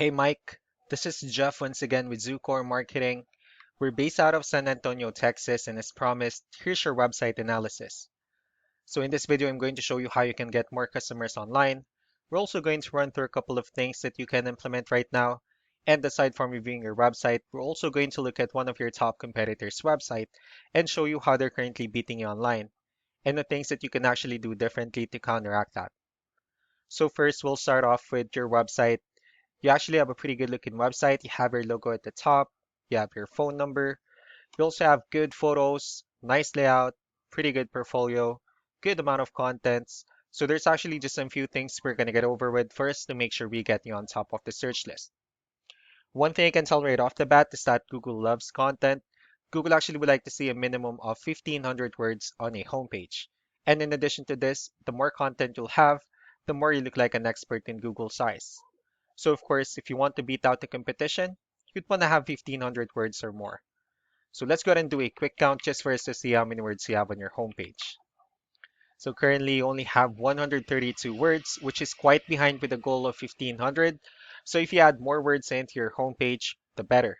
Hey Mike, this is Jeff once again with Zucore Marketing. We're based out of San Antonio, Texas, and as promised, here's your website analysis. So in this video, I'm going to show you how you can get more customers online. We're also going to run through a couple of things that you can implement right now. And aside from reviewing your website, we're also going to look at one of your top competitors' website and show you how they're currently beating you online and the things that you can actually do differently to counteract that. So first, we'll start off with your website. You actually have a pretty good looking website. You have your logo at the top, you have your phone number, you also have good photos, nice layout, pretty good portfolio, good amount of contents. So there's actually just some few things we're going to get over with first to make sure we get you on top of the search list. One thing I can tell right off the bat is that Google loves content. Google actually would like to see a minimum of 1,500 words on a homepage. And in addition to this, the more content you'll have, the more you look like an expert in Google's eyes. So of course, if you want to beat out the competition, you'd want to have 1,500 words or more. So let's go ahead and do a quick count just for us to see how many words you have on your homepage. So currently you only have 132 words, which is quite behind with the goal of 1,500. So if you add more words into your homepage, the better.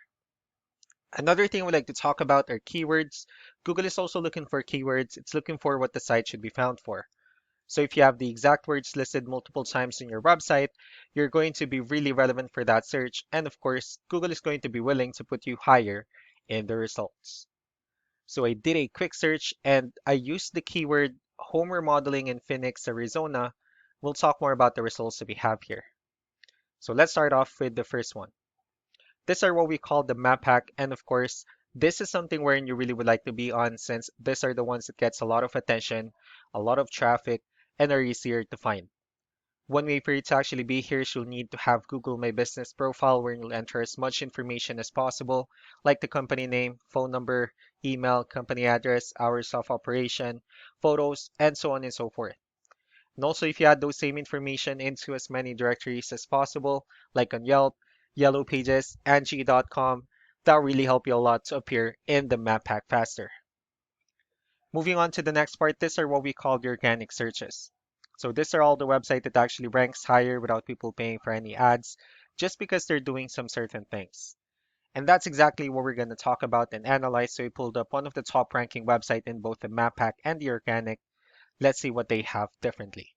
Another thing we'd like to talk about are keywords. Google is also looking for keywords. It's looking for what the site should be found for. So if you have the exact words listed multiple times in your website, you're going to be really relevant for that search. And of course, Google is going to be willing to put you higher in the results. So I did a quick search and I used the keyword home remodeling in Phoenix, Arizona. We'll talk more about the results that we have here. So let's start off with the first one. These are what we call the map hack. And of course, this is something wherein you really would like to be on since these are the ones that gets a lot of attention, a lot of traffic, and are easier to find. One way for you to actually be here is you'll need to have Google My Business profile where you'll enter as much information as possible, like the company name, phone number, email, company address, hours of operation, photos, and so on and so forth. And also, if you add those same information into as many directories as possible, like on Yelp, Yellow Pages, Angie.com, that'll really help you a lot to appear in the map pack faster. Moving on to the next part, these are what we call the organic searches. So these are all the website that actually ranks higher without people paying for any ads, just because they're doing some certain things. And that's exactly what we're going to talk about and analyze. So we pulled up one of the top ranking website in both the map pack and the organic. Let's see what they have differently.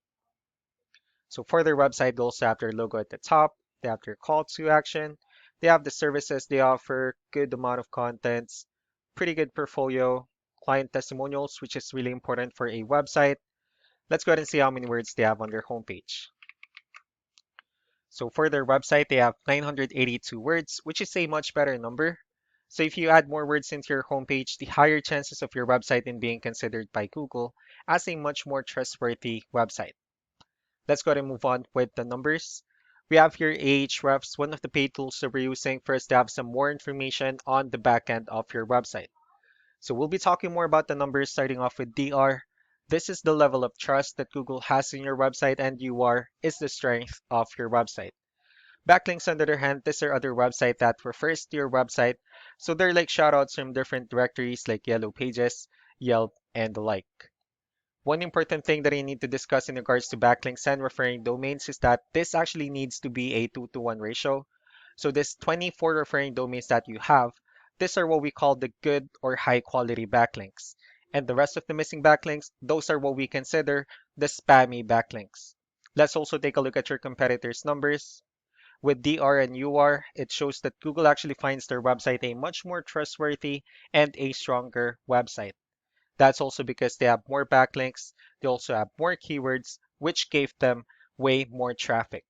So for their website, they also have their logo at the top. They have their call to action. They have the services they offer, good amount of contents, pretty good portfolio, client testimonials, which is really important for a website. Let's go ahead and see how many words they have on their homepage. So for their website, they have 982 words, which is a much better number. So if you add more words into your homepage, the higher chances of your website in being considered by Google as a much more trustworthy website. Let's go ahead and move on with the numbers. We have here Ahrefs, one of the paid tools that we're using for us to have some more information on the back end of your website. So we'll be talking more about the numbers starting off with DR. This is the level of trust that Google has in your website, and UR is the strength of your website. Backlinks, on the other hand, these are other websites that refers to your website. So they're like shoutouts from different directories like Yellow Pages, Yelp, and the like. One important thing that I need to discuss in regards to backlinks and referring domains is that this actually needs to be a 2-to-1 ratio. So this 24 referring domains that you have, these are what we call the good or high quality backlinks. And the rest of the missing backlinks, those are what we consider the spammy backlinks. Let's also take a look at your competitors' numbers. With DR and UR, it shows that Google actually finds their website a much more trustworthy and a stronger website. That's also because they have more backlinks, they also have more keywords, which gave them way more traffic.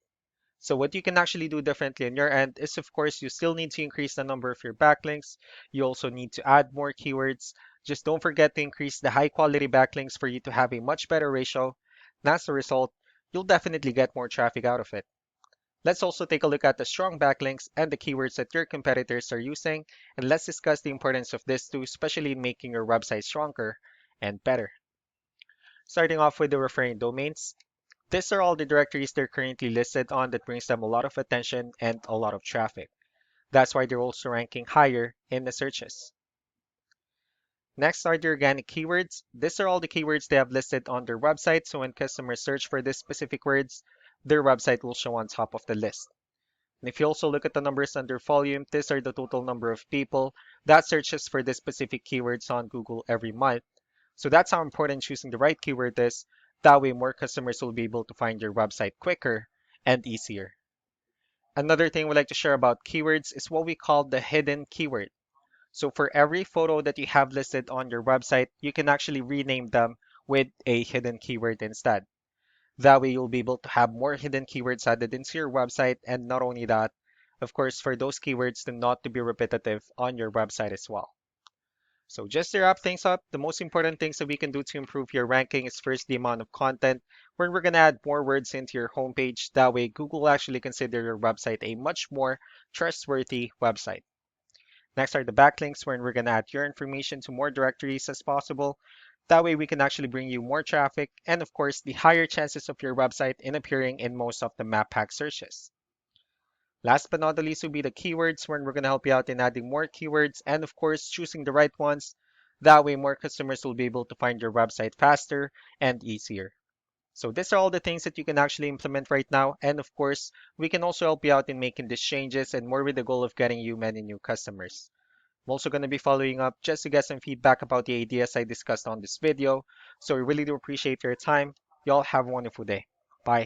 So what you can actually do differently on your end is, of course, you still need to increase the number of your backlinks. You also need to add more keywords. Just don't forget to increase the high quality backlinks for you to have a much better ratio. And as a result, you'll definitely get more traffic out of it. Let's also take a look at the strong backlinks and the keywords that your competitors are using, and let's discuss the importance of this too, especially in making your website stronger and better. Starting off with the referring domains, these are all the directories they're currently listed on that brings them a lot of attention and a lot of traffic. That's why they're also ranking higher in the searches. Next are the organic keywords. These are all the keywords they have listed on their website, so when customers search for these specific words, their website will show on top of the list. And if you also look at the numbers under volume, these are the total number of people that searches for this specific keywords on Google every month. So that's how important choosing the right keyword is. That way more customers will be able to find your website quicker and easier. Another thing we like to share about keywords is what we call the hidden keyword. So for every photo that you have listed on your website, you can actually rename them with a hidden keyword instead. That way you'll be able to have more hidden keywords added into your website. And not only that, of course, for those keywords to not to be repetitive on your website as well. So just to wrap things up, the most important things that we can do to improve your ranking is first the amount of content, where we're going to add more words into your homepage. That way Google will actually consider your website a much more trustworthy website. Next are the backlinks, where we're going to add your information to more directories as possible. That way we can actually bring you more traffic and of course the higher chances of your website in appearing in most of the map pack searches. Last but not the least will be the keywords, where we're going to help you out in adding more keywords and of course choosing the right ones. That way more customers will be able to find your website faster and easier. So these are all the things that you can actually implement right now. And of course, we can also help you out in making these changes and more with the goal of getting you many new customers. I'm also going to be following up just to get some feedback about the ideas I discussed on this video. So I really do appreciate your time. Y'all have a wonderful day. Bye.